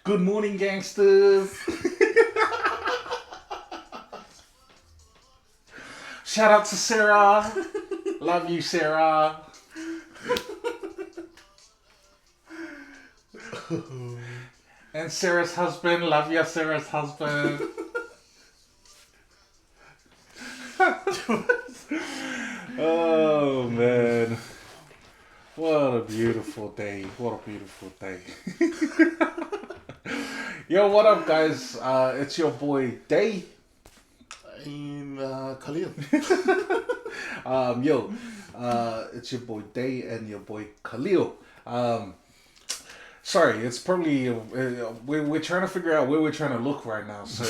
Good morning, gangsters. Shout out to Sarah. Love you, Sarah. And Sarah's husband. Love you, Sarah's husband. Oh, man. What a beautiful day. What a beautiful day. Yo, what up, guys? It's your boy, Daye. I'm Khaleel. It's your boy Daye and your boy Khaleel. Sorry, it's probably we're trying to figure out where we're trying to look right now. So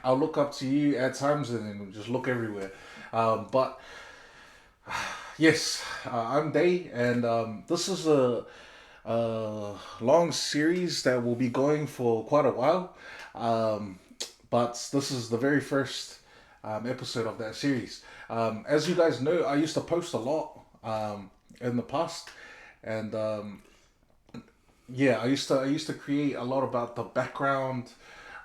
I'll look up to you at times and then just look everywhere. But yes, I'm Daye, and this is a long series that will be going for quite a while. But this is the very first episode of that series. As you guys know, I used to post a lot in the past, and I used to create a lot about the background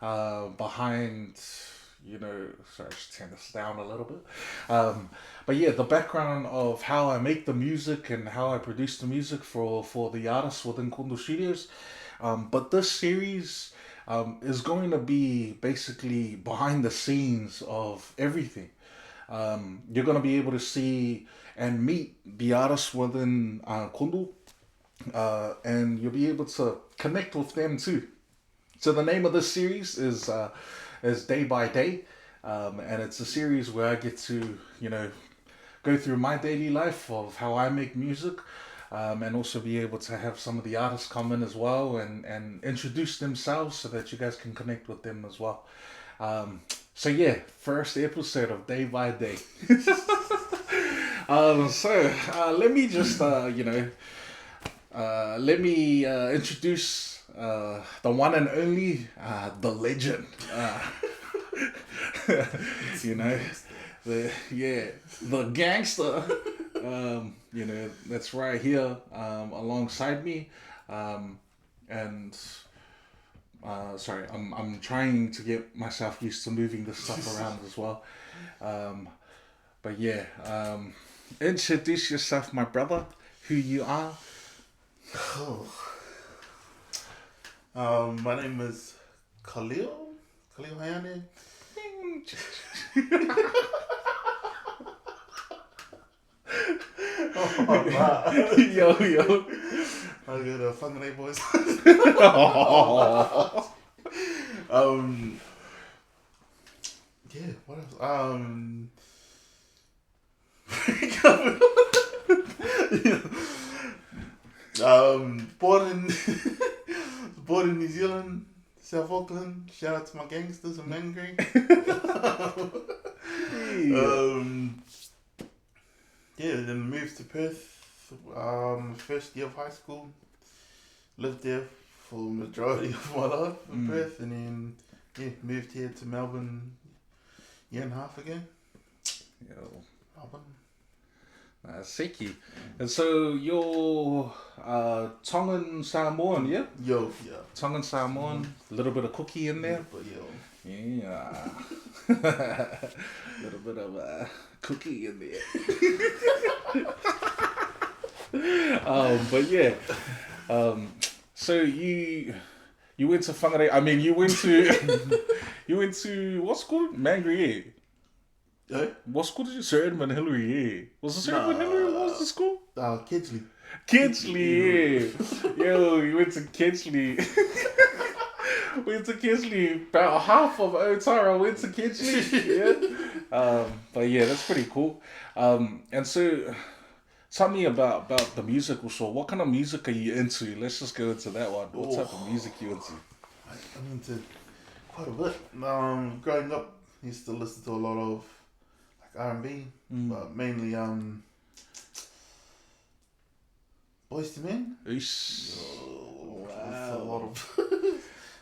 behind. Sorry, I should turn this down a little bit. But yeah, the background of how I make the music and how I produce the music for the artists within Kundu Studios. But this series is going to be basically behind the scenes of everything. You're going to be able to see and meet the artists within Kundu, and you'll be able to connect with them too. So the name of this series is Day by Day, and it's a series where I get to go through my daily life of how I make music, and also be able to have some of the artists come in as well and introduce themselves so that you guys can connect with them as well. So yeah, first episode of Day by Day. Let me just introduce the one and only, the legend. you know, the gangster. That's right here alongside me. And sorry, I'm trying to get myself used to moving this stuff around as well. But yeah, introduce yourself, my brother. Who you are? My name is Khaleel. Khaleel Hayane. Oh, wow. Yo. I got a fucking boys. Yeah. What else? Born in born in New Zealand, South Auckland. Shout out to my gangsters and Mangry. Then moved to Perth. First year of high school. Lived there for the majority of my life in Perth, and then moved here to Melbourne year and a half ago. Yo. Melbourne. Seki. And so you're Tongan Samoan, yeah? Yo, yeah. Tongan Samoan, a little bit of cookie in there. But yo. Yeah. A little bit of cookie in there. But yeah. So you went to Whangarei. I mean, you went to what's called Mangry. Eh? What school did you? Sir Edmund Hillary. Yeah. Was it Sir Edmund Hillary? What was the school? Kidsley. Kidsley. Yeah. Yo, you went to Kidsley. Went to Kidsley. About half of Otara went to Kidsley. Yeah. But yeah, that's pretty cool. And so, tell me about the music also. What kind of music are you into? Let's just go into that one. What type of music you into? I'm into quite a bit. Growing up, I used to listen to a lot of like R&B, but mainly Boys to Men. Wow. A lot of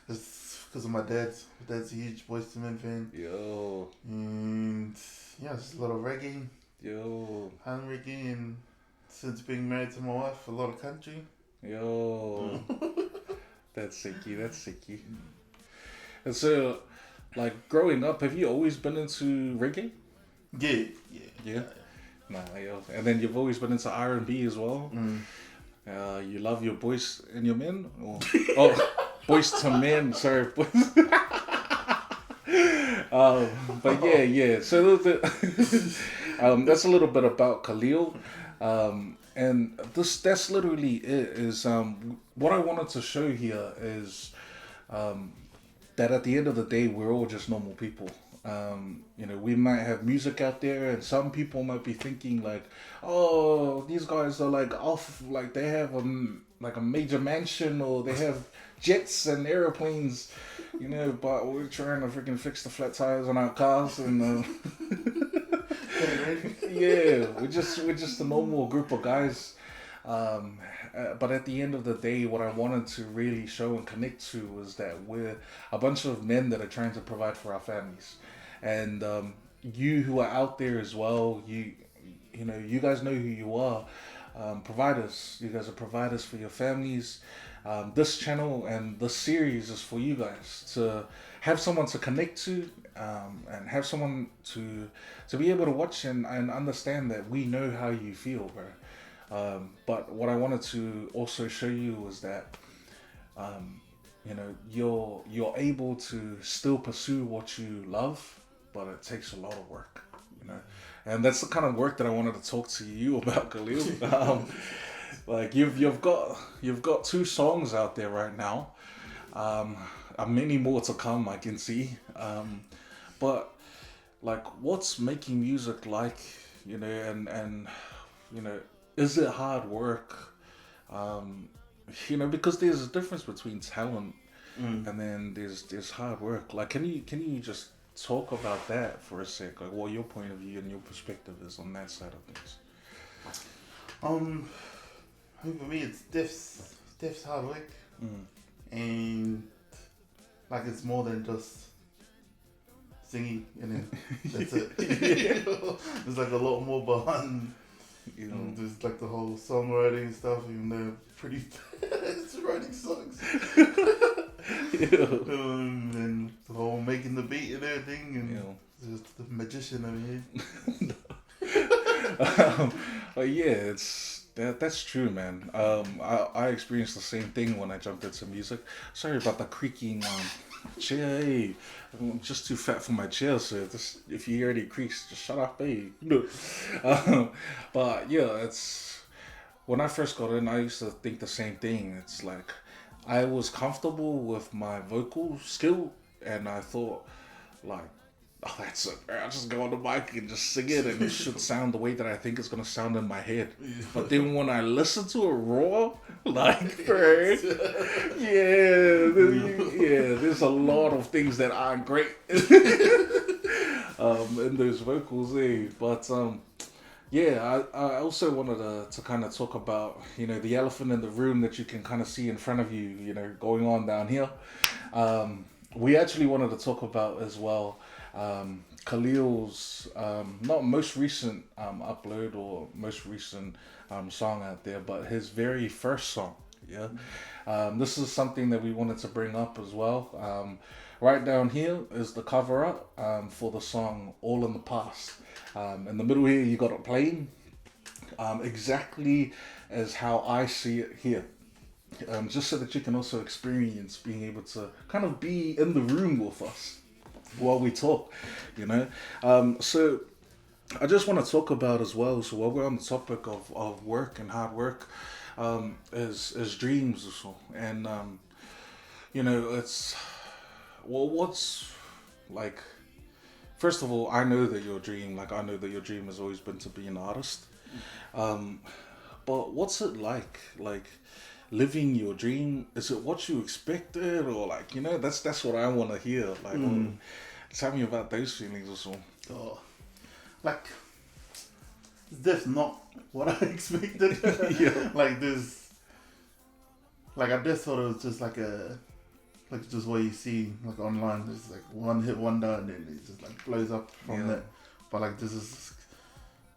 it's because of my dad's a huge Boys to Men fan. Yo. And yeah, it's a lot of reggae. Yo. Han reggae, and since being married to my wife, a lot of country. Yo. That's sicky. That's sicky. And so, like growing up, have you always been into reggae? Yeah, yeah, Yeah. Nah, yeah. And then you've always been into R&B as well. Mm. You love your boys and your men, or boys to men. Sorry, boys. But yeah, yeah. So that's a little bit about Khaleel, and that's literally it. Is what I wanted to show here is that at the end of the day, we're all just normal people. We might have music out there, and some people might be thinking like, "Oh, these guys are like off, like they have like a major mansion, or they have jets and airplanes." But we're trying to freaking fix the flat tires on our cars, and yeah, we're just a normal group of guys. But at the end of the day, what I wanted to really show and connect to was that we're a bunch of men that are trying to provide for our families, and you who are out there as well, you guys know who you are. Providers, you guys are providers for your families. This channel and this series is for you guys to have someone to connect to, and have someone to be able to watch and understand that we know how you feel, bro. But what I wanted to also show you was that you're able to still pursue what you love, but it takes a lot of work, and that's the kind of work that I wanted to talk to you about, Khalil. Like you've got two songs out there right now, and many more to come, I can see. But like, what's making music like, and you know, is it hard work? Because there's a difference between talent and then there's hard work. Like, can you just talk about that for a sec? Like, what your point of view and your perspective is on that side of things. I think for me, it's Steph's hard work, and like it's more than just singing, and then that's it. There's like a lot more behind. There's like the whole songwriting stuff, even though pretty bad writing songs. And the whole making the beat and everything, and just the magician over here. But yeah, that's true, man. I experienced the same thing when I jumped into music. Sorry about the creaking chair. Hey, I'm just too fat for my chair, so if you hear any creaks, just shut up, hey. But yeah, it's when I first got in, I used to think the same thing. It's like I was comfortable with my vocal skill, and I thought, like, oh, that's it. I'll just go on the mic and just sing it, and it should sound the way that I think it's gonna sound in my head. But then when I listen to it raw, like, bro, there's a lot of things that aren't great in those vocals, eh? But I also wanted to kind of talk about, the elephant in the room that you can kind of see in front of you, going on down here. We actually wanted to talk about as well Khalil's not most recent upload or most recent song out there, but his very first song. Yeah, this is something that we wanted to bring up as well. Right down here is the cover up for the song "All in the Past." In the middle here, you got it playing exactly as how I see it here. Just so that you can also experience being able to kind of be in the room with us while we talk, So I just want to talk about as well. So while we're on the topic of work and hard work, is dreams also, and it's what's like. First of all, I know that your dream, like I know that your dream has always been to be an artist. But what's it like living your dream? Is it what you expected, or like that's what I want to hear. Like, tell me about those feelings or so. Oh, like that's not what I expected. Yeah. Like this, like I just thought it was just like just what you see like online. It's like one hit wonder, and then it just like blows up from that. But like this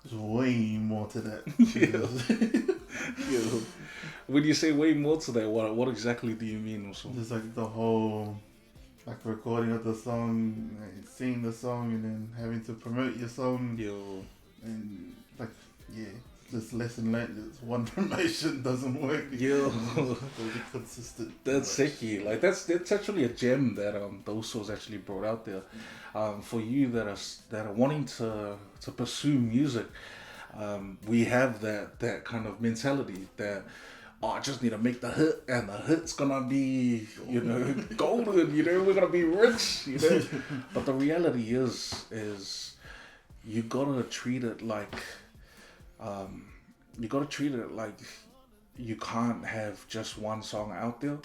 There's way more to that. Yeah. When you say way more to that, what exactly do you mean? Also? Just like the whole like recording of the song, like, singing the song, and then having to promote your song, Yo, and like yeah, just lesson learned. Just one promotion doesn't work. yo, Be consistent. that's sicky. Like that's actually a gem that those souls actually brought out there. For you that are wanting to pursue music, we have that kind of mentality that. Oh, I just need to make the hit, and the hit's gonna be, golden. We're gonna be rich. But the reality is you gotta treat it like, you gotta treat it like you can't have just one song out there,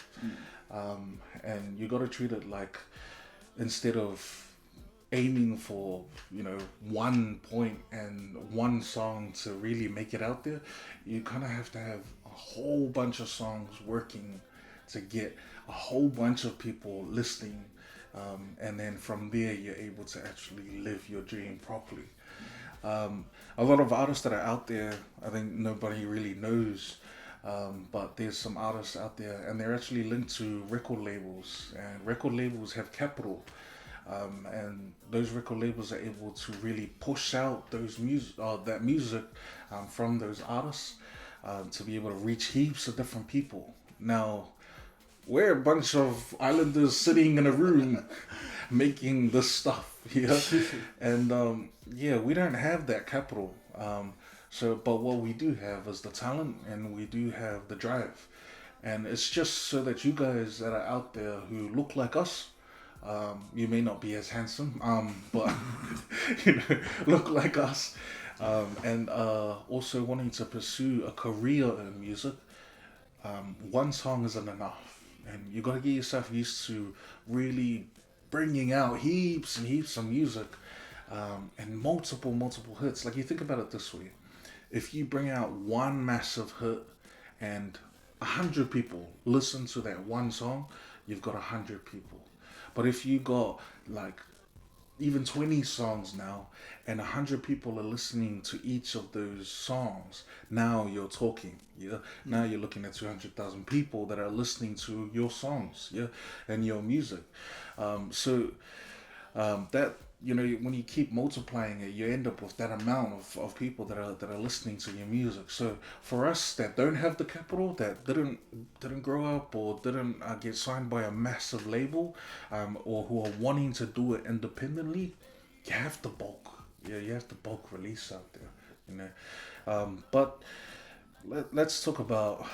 and you gotta treat it like instead of aiming for one point and one song to really make it out there, you kind of have to have a whole bunch of songs working to get a whole bunch of people listening, and then from there you're able to actually live your dream properly. A lot of artists that are out there, I think nobody really knows, but there's some artists out there and they're actually linked to record labels, and record labels have capital, and those record labels are able to really push out that music, from those artists, to be able to reach heaps of different people. Now, we're a bunch of islanders sitting in a room making this stuff, and we don't have that capital. But what we do have is the talent, and we do have the drive, and it's just so that you guys that are out there who look like us, you may not be as handsome, but look like us, and also wanting to pursue a career in music. One song isn't enough, and you gotta get yourself used to really bringing out heaps and heaps of music, and multiple hits. Like, you think about it this way: if you bring out one massive hit and 100 people listen to that one song, you've got 100 people. But if you got like even 20 songs now and 100 people are listening to each of those songs, now you're talking. Now you're looking at 200,000 people that are listening to your songs, and your music. That, when you keep multiplying it, you end up with that amount of people that are listening to your music. So for us that don't have the capital, that didn't grow up or didn't get signed by a massive label, or who are wanting to do it independently, you have to bulk. You have to bulk release out there. But let's talk about,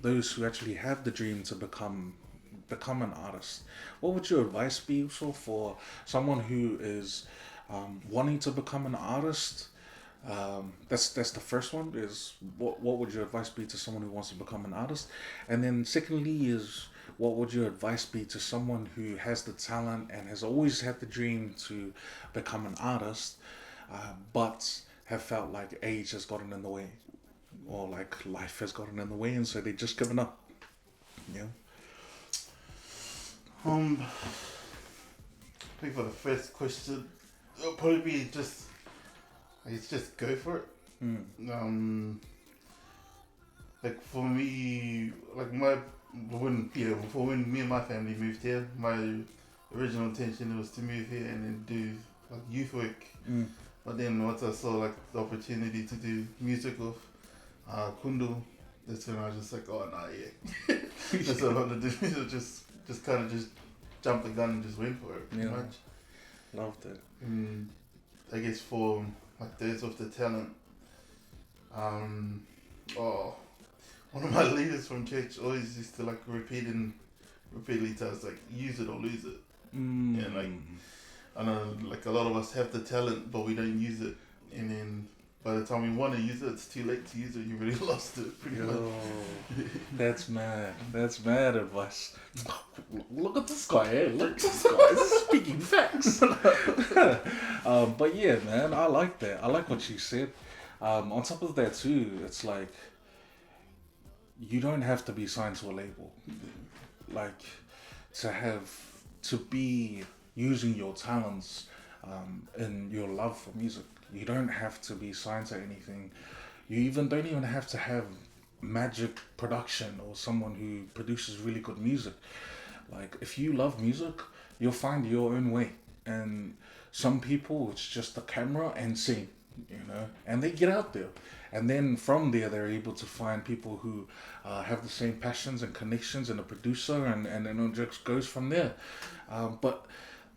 those who actually have the dream to become an artist. What would your advice be also for someone who is, wanting to become an artist? That's the first one. Is what would your advice be to someone who wants to become an artist? And then secondly is, what would your advice be to someone who has the talent and has always had the dream to become an artist, but have felt like age has gotten in the way, or like life has gotten in the way, and so they just given up? Yeah. I think for the first question, it'll probably be just go for it. Like for me, like before when me and my family moved here, my original intention was to move here and then do like youth work. But then once I saw like the opportunity to do music with Kundu, that's when I was just like, oh nah, yeah, that's what I want to do. Just kind of just jumped the gun and just went for it. Pretty much. Loved it. I guess for like those with the talent, one of my leaders from church always used to like repeatedly tell us like, use it or lose it. And like, I know like a lot of us have the talent but we don't use it, and then by the time we want to use it, it's too late to use it. You already lost it pretty much. That's mad. That's mad advice. Look at this guy, eh? Look at this guy. This is speaking facts. But yeah, man, I like that. I like what you said. On top of that too, it's like, you don't have to be signed to a label. Like, to be using your talents, in your love for music. You don't have to be signed to anything. You even don't even have to have magic production or someone who produces really good music. Like if you love music, you'll find your own way. And some people, it's just the camera and sing, and they get out there. And then from there, they're able to find people who have the same passions and connections and a producer, and then it just goes from there. But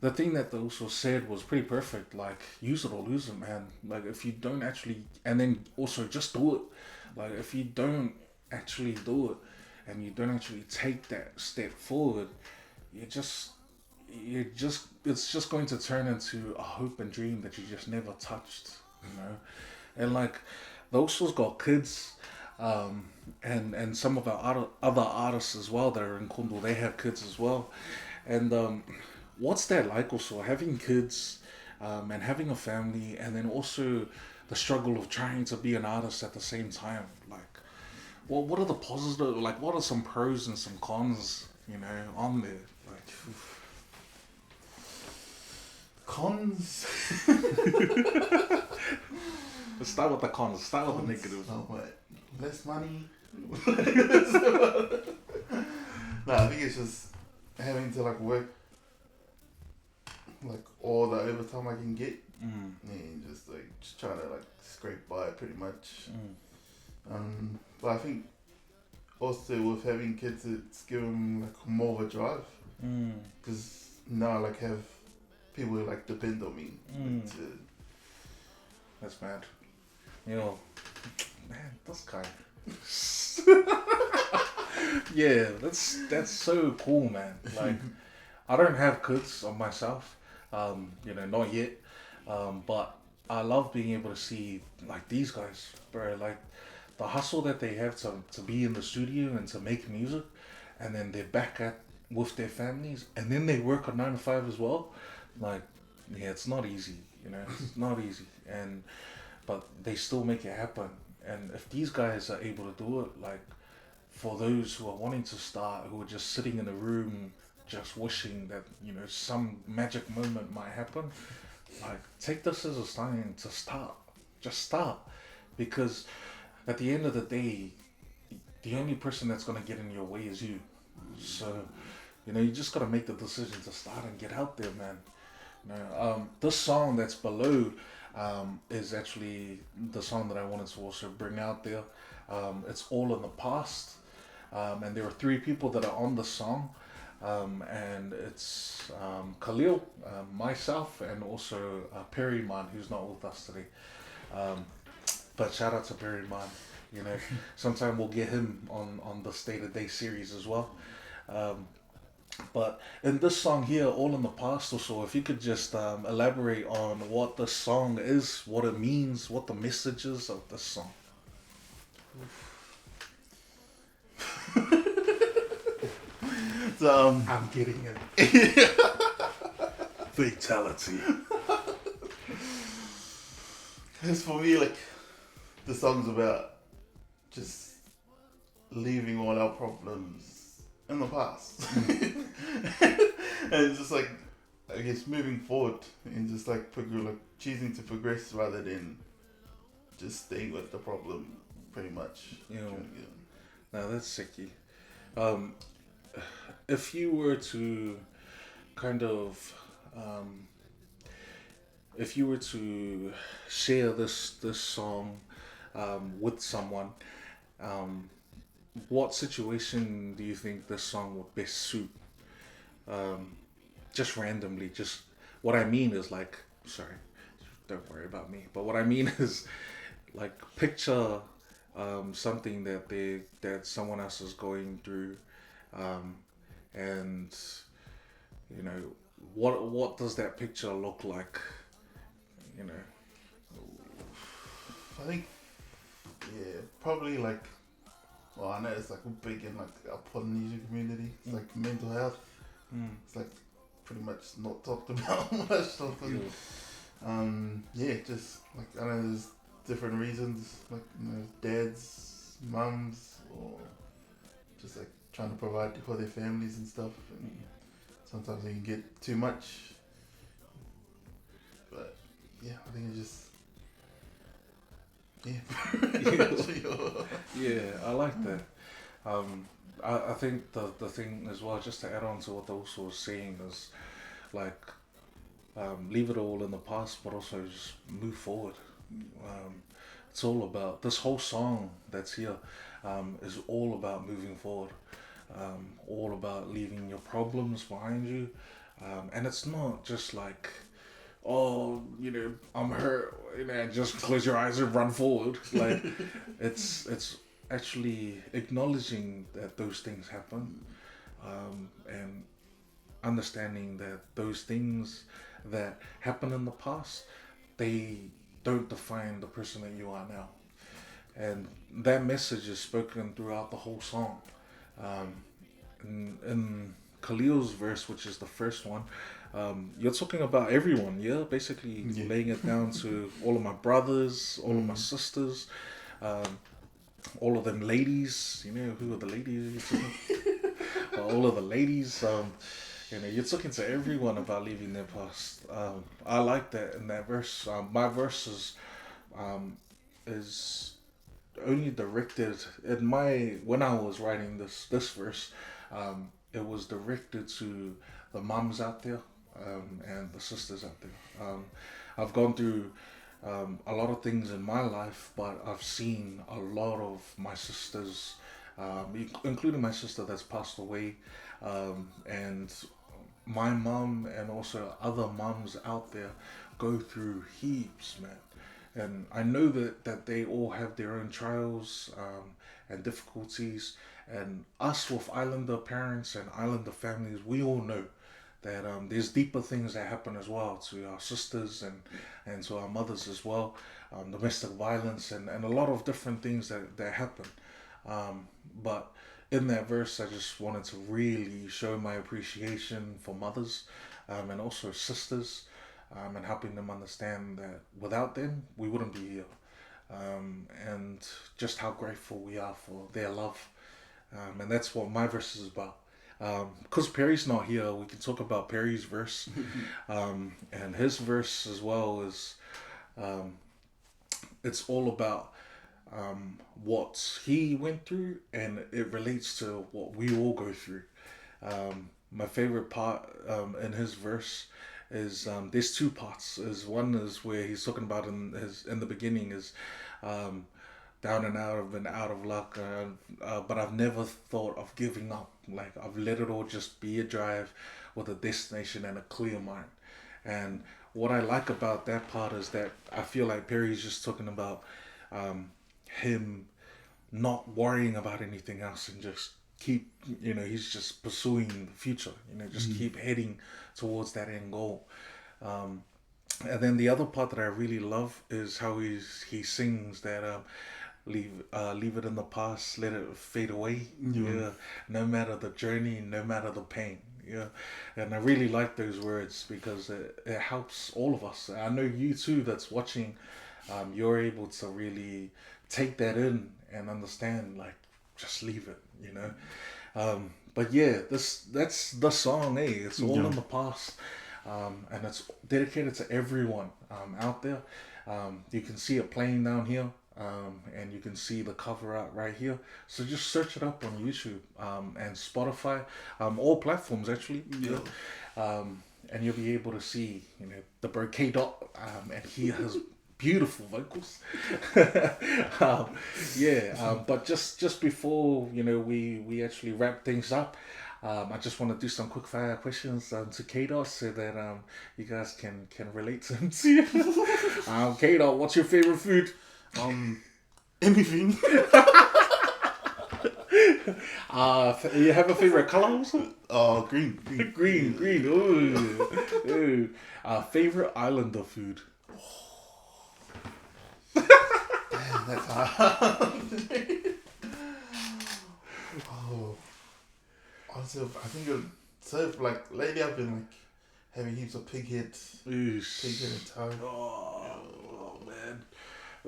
the thing that they also said was pretty perfect. Like, use it or lose it, man. Like, if you don't actually, and then also just do it. Like, if you don't actually do it, and you don't actually take that step forward, you just it's just going to turn into a hope and dream that you just never touched, and like those who's got kids, um and some of our other artists as well that are in Kundu, they have kids as well. And what's that like, also having kids, and having a family, and then also the struggle of trying to be an artist at the same time? Like, what are the positive, like what are some pros and some cons, on there? Like, Cons. let's start with the cons. Start with the Cons. negatives. Oh, what? Less money. No, I think it's just having to like work like all the overtime I can get, and just trying to like scrape by pretty much. But I think also with having kids, it's given like more of a drive, because now I like have people who like depend on me. To, That's mad. Man, this guy. Yeah, that's so cool, man. Like, I don't have kids of myself, not yet. But I love being able to see like these guys, bro. Like the hustle that they have to be in the studio and to make music, and then they're back at with their families, and then they work a 9 to 5 as well. Like, yeah, it's not easy. It's not easy, and but they still make it happen. And if these guys are able to do it, like for those who are wanting to start, who are just sitting in a room, just wishing that some magic moment might happen, like take this as a sign to start. Just start, because at the end of the day, the only person that's gonna get in your way is you. So, you just gotta make the decision to start and get out there, man. This song that's below, is actually the song that I wanted to also bring out there. It's all in the past, and there are three people that are on the song, and it's Khaleel, myself, and also Perry Man, who's not with us today. Um, but shout out to Perry Man. Sometime we'll get him on the State of Day series as well. Um, but in this song here, All in the Past, also, if you could just elaborate on what the song is, what it means, what the message is of this song. so I'm getting it. Fatality. Because for me, like, the song's about just leaving all our problems in the past. And it's just like, I guess, moving forward and just like, choosing to progress rather than just staying with the problem, pretty much. Now that's sicky. Um, if you were to kind of, if you were to share this song with someone, um, what situation do you think this song would best suit? Um, just randomly, just what I mean is like, sorry, don't worry about me. But what I mean is like picture something that someone else is going through, um, and you know what does that picture look like? You know. I think, yeah, probably like, well, I know it's like big in like our Polynesian community. It's like mental health. It's like pretty much not talked about much. Yeah, just like, I know there's different reasons, like, dads, mums, or just like trying to provide for their families and stuff. And sometimes it can get too much. yeah, I think it just Yeah, I like that. Um, I think the thing as well, just to add on to what they also was saying, is like leave it all in the past, but also just move forward. Um, it's all about this whole song that's here is all about moving forward, all about leaving your problems behind you, and it's not just like, oh, I'm hurt, just close your eyes and run forward. Like, it's actually acknowledging that those things happen, and understanding that those things that happen in the past, they don't define the person that you are now. And that message is spoken throughout the whole song. Um, in Khalil's verse, which is the first one, you're talking about everyone, yeah? Basically yeah. laying it down to all of my brothers, all of my sisters, um, all of them ladies. You know, who are the ladies? All of the ladies. You're talking to everyone about leaving their past. I like that in that verse. My verse um, is only directed in my when I was writing this verse. It was directed to the mums out there, and the sisters out there. I've gone through a lot of things in my life, but I've seen a lot of my sisters, including my sister that's passed away, and my mum and also other mums out there go through heaps, man. And I know that they all have their own trials and difficulties. And us with Islander parents and Islander families, we all know that there's deeper things that happen as well to our sisters and to our mothers as well. Domestic violence and a lot of different things that happen. But in that verse, I just wanted to really show my appreciation for mothers and also sisters, and helping them understand that without them, we wouldn't be here. And just how grateful we are for their love. And that's what my verse is about. Because Perry's not here, we can talk about Perry's verse. And his verse as well is um, it's all about what he went through, and it relates to what we all go through. My favorite part in his verse is there's two parts. Is one is where he's talking about in the beginning is um, down and out, I've been out of luck, but I've never thought of giving up. Like I've let it all just be a drive with a destination and a clear mind. And what I like about that part is that I feel like Perry's just talking about um, him not worrying about anything else and just keep, he's just pursuing the future, just keep heading towards that end goal. Um, and then the other part that I really love is how he sings that leave it in the past, let it fade away. Yeah, no matter the journey, no matter the pain. Yeah, and I really like those words because it helps all of us. I know you too that's watching, you're able to really take that in and understand, like, just leave it. But yeah, that's the song, it's all in the past, and it's dedicated to everyone out there. You can see it playing down here, and you can see the cover art right here. So just search it up on YouTube and Spotify, all platforms actually. And you'll be able to see, the bouquet dot, and he has beautiful vocals. But just before we actually wrap things up, I just want to do some quick fire questions to K-Dot so that you guys can relate to him too. K-Dot, what's your favorite food? Anything. You have a favorite color also? Green. Green. Ooh. Favorite Islander food? Damn, that's hard. Honestly, I think lately I've been having heaps of pig head and toe. Oh man.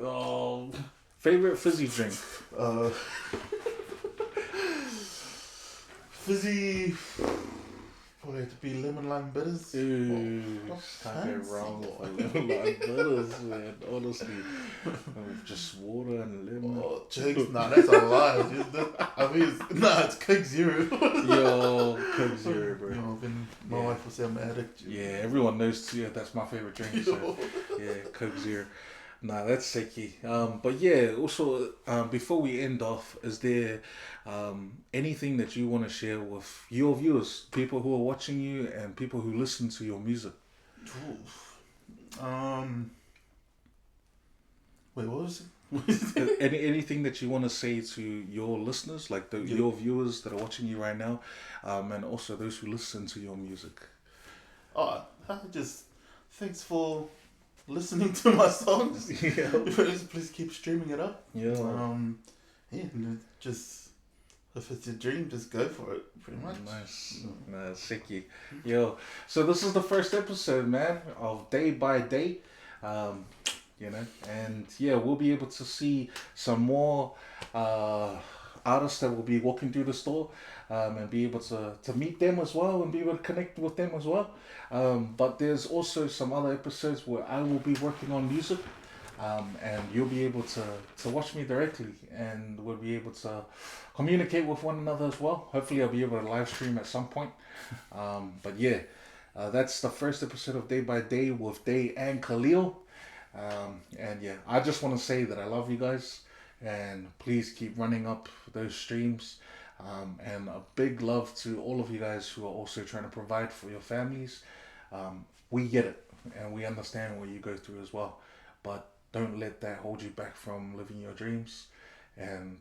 Oh, favorite fizzy drink? Fizzy. Probably have to be lemon lime bitters. Ooh, Oh, can't go fancy. wrong with a lemon lime bitters, man. Honestly, with just water and lemon. Oh, jokes. Nah, that's a lie. It's Coke Zero. Yo, Coke Zero, bro. You know, then my Yeah. wife will say I'm an addict. Yeah, everyone knows too. That's my favorite drink. So Yo. yeah, Coke Zero. Nah, that's sicky. But yeah, also before we end off, is there anything that you want to share with your viewers, people who are watching you, and people who listen to your music? Oof. Wait, what was it? Anything that you want to say to your listeners, like your viewers that are watching you right now, and also those who listen to your music? Oh, just thanks for listening to my songs. Yeah. Please keep streaming it up. Yeah. Yeah, just if it's your dream, just go for it. Pretty much. Nice. Sicky. Yo, so this is the first episode, man, of Day by Day. You know, and yeah, we'll be able to see some more artists that will be walking through the store, and be able to meet them as well and be able to connect with them as well. But there's also some other episodes where I will be working on music, and you'll be able to watch me directly, and we'll be able to communicate with one another as well. Hopefully I'll be able to live stream at some point. But yeah, that's the first episode of Day by Day with Daye and Khaleel. And yeah, I just want to say that I love you guys, and please keep running up those streams. And a big love to all of you guys who are also trying to provide for your families. We get it, and we understand what you go through as well. But don't let that hold you back from living your dreams. And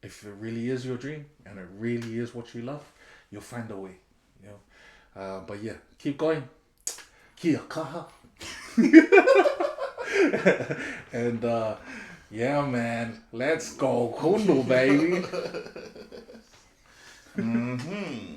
if it really is your dream, and it really is what you love, you'll find a way. You know. But yeah, keep going. Kia kaha. And yeah, man, let's go Kundu, baby. Mm-hmm.